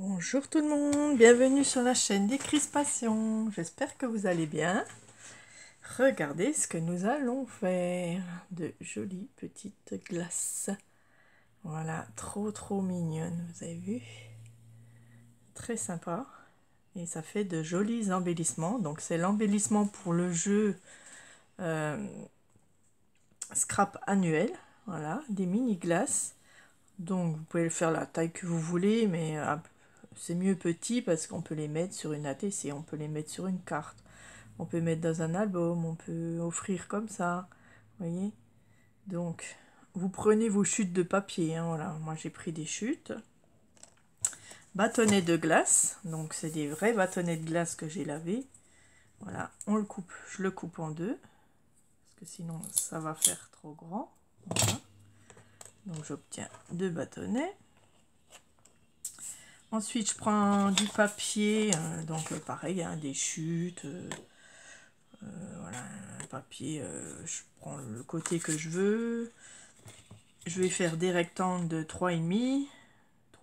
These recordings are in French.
Bonjour tout le monde, bienvenue sur la chaîne des Crispations. J'espère que vous allez bien. Regardez ce que nous allons faire. De jolies petites glaces. Voilà, trop mignonnes, vous avez vu? Très sympa. Et ça fait de jolis embellissements. Donc c'est l'embellissement pour le jeu Scrap annuel. Voilà, des mini glaces. Donc vous pouvez le faire la taille que vous voulez, mais c'est mieux petit parce qu'on peut les mettre sur une ATC, on peut les mettre sur une carte, on peut mettre dans un album, on peut offrir comme ça, voyez. Donc vous prenez vos chutes de papier, hein, voilà, moi j'ai pris des chutes. Bâtonnets de glace, donc c'est des vrais bâtonnets de glace que j'ai lavés. Voilà, on le coupe, je le coupe en deux, parce que sinon ça va faire trop grand. Voilà. Donc j'obtiens deux bâtonnets. Ensuite, je prends du papier, donc pareil, hein, des chutes, voilà, un papier, je prends le côté que je veux. Je vais faire des rectangles de 3,5,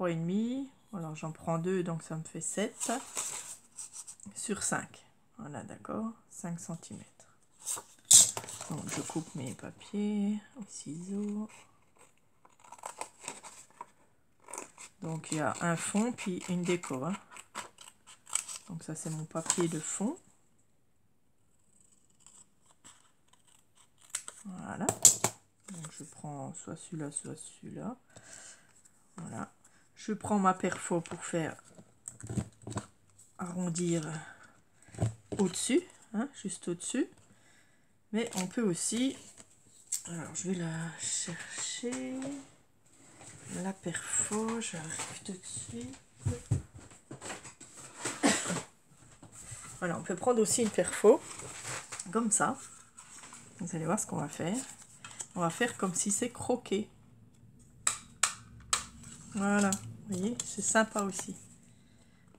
3,5, alors j'en prends deux, donc ça me fait 7 sur 5. Voilà, d'accord, 5 cm. Donc je coupe mes papiers au ciseau. Donc il y a un fond, puis une déco, hein. Donc ça c'est mon papier de fond. Voilà. Donc je prends soit celui-là, soit celui-là. Voilà. Je prends ma perfo pour faire arrondir au-dessus, hein, juste au-dessus. Mais on peut aussi... Alors je vais la chercher. La perfo, j'arrive tout de suite. Voilà, on peut prendre aussi une perfo, comme ça. Vous allez voir ce qu'on va faire. On va faire comme si c'est croqué. Voilà, vous voyez, c'est sympa aussi.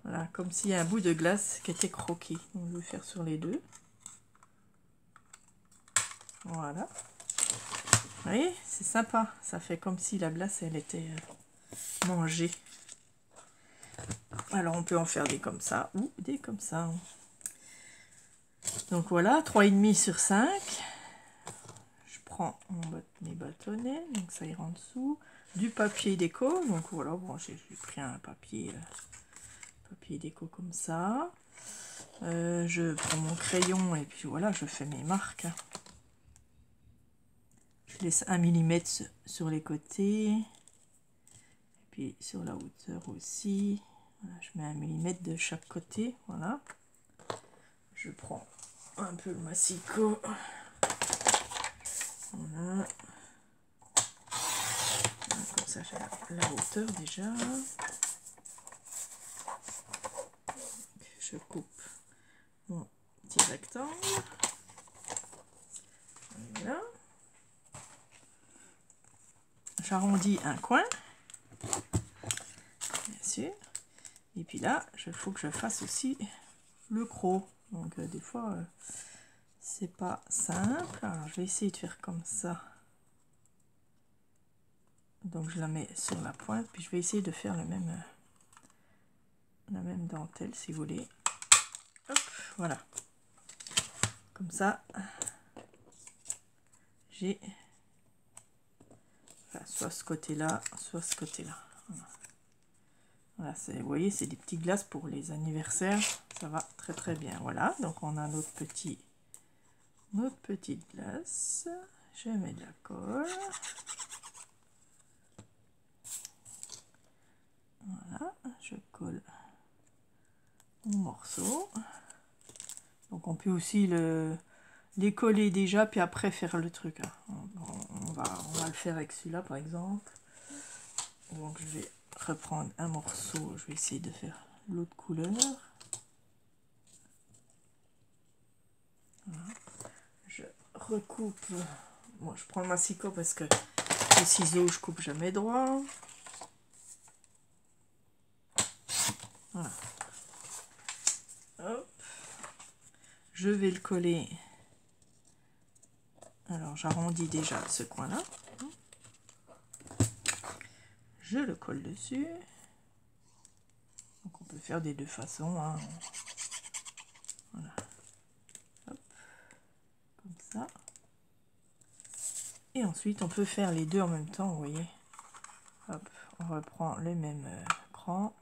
Voilà, comme s'il y a un bout de glace qui était croqué. On veut faire sur les deux. Voilà. Vous voyez, c'est sympa. Ça fait comme si la glace, elle était mangée. Alors, on peut en faire des comme ça ou des comme ça. Donc voilà, 3,5 sur 5. Je prends mes bâtonnets, donc ça ira en dessous. Du papier déco, donc voilà, bon, j'ai pris un papier déco comme ça. Je prends mon crayon et puis voilà, je fais mes marques. Je laisse 1 mm sur les côtés. Et puis sur la hauteur aussi. Voilà, je mets 1 mm de chaque côté, voilà. Je prends un peu le massicot. Voilà. Comme ça, j'ai la hauteur déjà. Je coupe mon petit rectangle. Voilà. J'arrondis un coin, bien sûr. Et puis là, il faut que je fasse aussi le croc. Donc des fois, c'est pas simple. Alors je vais essayer de faire comme ça. Donc je la mets sur la pointe, puis je vais essayer de faire la même dentelle si vous voulez. Hop, voilà. Comme ça, j'ai soit ce côté-là, soit ce côté-là. Voilà, vous voyez, c'est des petites glaces pour les anniversaires. Ça va très bien. Voilà, donc on a notre petite glace. Je mets de la colle. Voilà, je colle mon morceau. Donc on peut aussi les coller déjà, puis après faire le truc. Hein. On va le faire avec celui-là par exemple. Donc je vais reprendre un morceau, je vais essayer de faire l'autre couleur. Voilà. Je recoupe. Moi je prends le massicot parce que le ciseau je coupe jamais droit. Voilà. Hop. Je vais le coller. Alors j'arrondis déjà ce coin-là. Je le colle dessus. peut faire des deux façons, hein. Voilà. Hop. Comme ça. Et ensuite, on peut faire les deux en même temps, vous voyez. Hop, on reprend le même cran.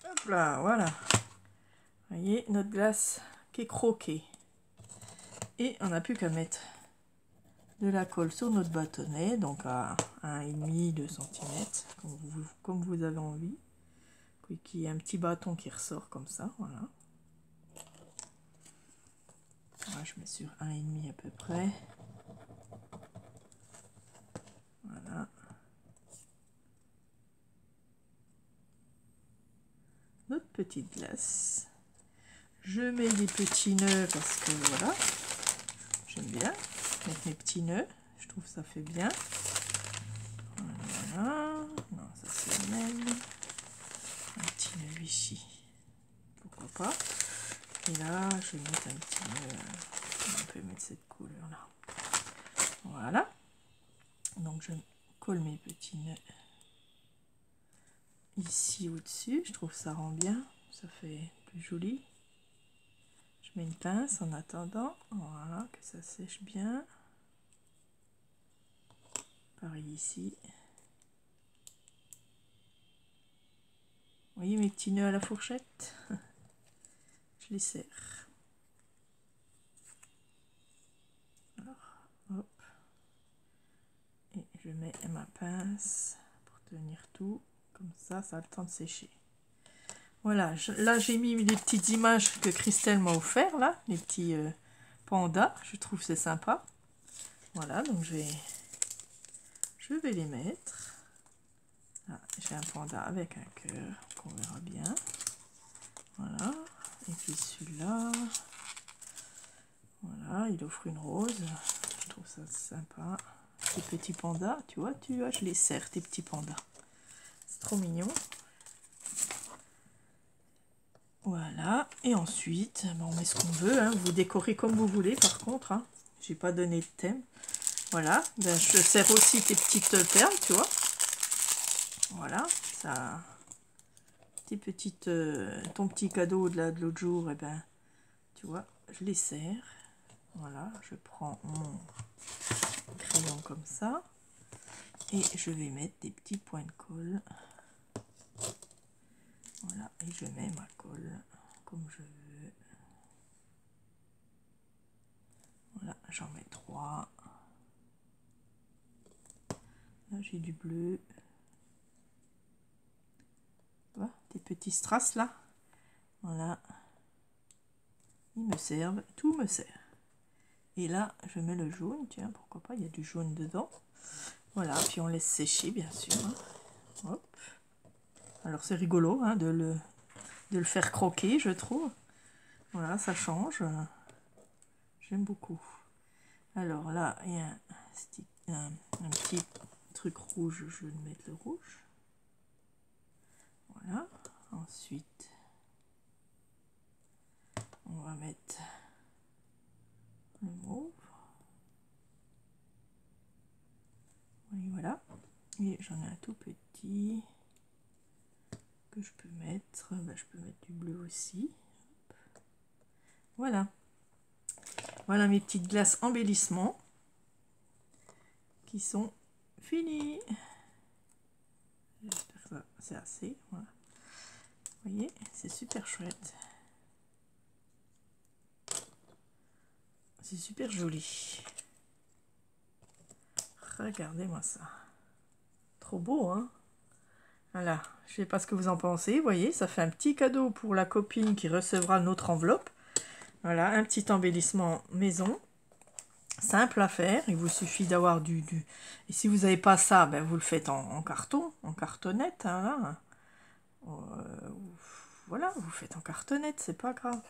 Hop là, voilà. Vous voyez, notre glace qui est croquée. Et on n'a plus qu'à mettre de la colle sur notre bâtonnet, donc à 1,5-2 cm, comme vous avez envie. Qu'il y ait un petit bâton qui ressort comme ça, voilà. Moi, je mets sur 1,5 à peu près. Voilà. Notre petite glace. Je mets des petits nœuds parce que voilà, j'aime bien mettre mes petits nœuds. Je trouve que ça fait bien. Voilà. Non, ça c'est le même. Un petit nœud ici. Pourquoi pas. Et là, je vais mettre un petit nœud. On peut mettre cette couleur là. Voilà. Donc je colle mes petits nœuds ici au-dessus. Je trouve que ça rend bien. Ça fait plus joli. Je mets une pince en attendant. Voilà, que ça sèche bien. Pareil ici. Vous voyez mes petits nœuds à la fourchette? Je les serre. Alors, hop. Et je mets ma pince pour tenir tout. Comme ça, ça a le temps de sécher. Voilà, là j'ai mis des petites images que Christelle m'a offert là, les petits pandas. Je trouve c'est sympa. Voilà, donc je vais les mettre. Ah, j'ai un panda avec un cœur qu'on verra bien. Voilà, et puis celui-là. Voilà, il offre une rose. Je trouve ça sympa. Ces petits pandas, tu vois, je les serre, tes petits pandas. C'est trop mignon. Voilà, et ensuite, on met ce qu'on veut, hein. Vous décorez comme vous voulez par contre, hein. J'ai pas donné de thème. Voilà, ben, je sers aussi tes petites perles, tu vois. Voilà, ça, tes petites, ton petit cadeau de l'autre jour, et ben, tu vois, je les sers. Voilà, je prends mon crayon comme ça, et je vais mettre des petits points de colle. Voilà, et je mets ma colle comme je veux. Voilà, j'en mets 3. Là, j'ai du bleu. Tu vois, des petits strass là. Voilà. Ils me servent, tout me sert. Et là, je mets le jaune, tiens, pourquoi pas, il y a du jaune dedans. Voilà, puis on laisse sécher, bien sûr. Hein. Hop. Alors, c'est rigolo hein, de le faire croquer, je trouve. Voilà, ça change. J'aime beaucoup. Alors là, il y a un petit truc rouge, je vais mettre le rouge. Voilà. Ensuite, on va mettre le mauve. Et voilà. Et j'en ai un tout petit que je peux mettre. Ben, je peux mettre du bleu aussi. Voilà. Voilà mes petites glaces embellissement qui sont finies. J'espère que c'est assez. Voilà. Vous voyez, c'est super chouette. C'est super joli. Regardez-moi ça. Trop beau, hein? Voilà, je sais pas ce que vous en pensez. Vous voyez, ça fait un petit cadeau pour la copine qui recevra notre enveloppe. Voilà, un petit embellissement maison. Simple à faire. Il vous suffit d'avoir du... Et si vous n'avez pas ça, ben vous le faites en carton, en cartonnette. Hein, voilà, vous faites en cartonnette, c'est pas grave.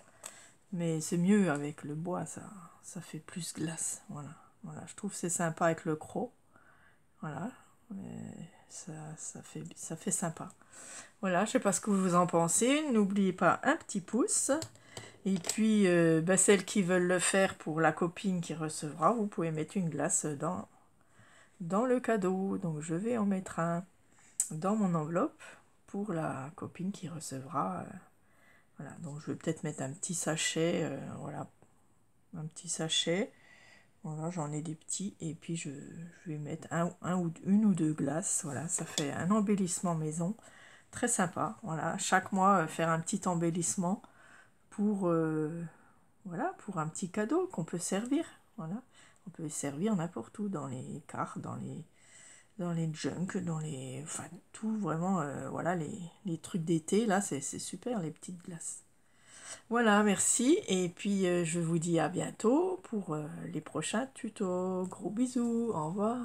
Mais c'est mieux avec le bois, ça fait plus glace. Voilà, voilà, je trouve que c'est sympa avec le croc. Voilà, ça fait sympa. Voilà, je sais pas ce que vous en pensez. N'oubliez pas un petit pouce. Et puis, celles qui veulent le faire pour la copine qui recevra, vous pouvez mettre une glace dans le cadeau. Donc, je vais en mettre un dans mon enveloppe. pour la copine qui recevra. Voilà, donc je vais peut-être mettre un petit sachet, voilà, un petit sachet. Voilà, j'en ai des petits, et puis je vais mettre une ou deux glaces. Voilà, ça fait un embellissement maison, très sympa. Voilà, chaque mois, faire un petit embellissement pour, voilà, pour un petit cadeau qu'on peut servir. Voilà, on peut servir n'importe où, dans les cartes, dans les junk, enfin tout vraiment, voilà, les trucs d'été, là, c'est super, les petites glaces. Voilà, merci, et puis je vous dis à bientôt pour les prochains tutos. Gros bisous, au revoir.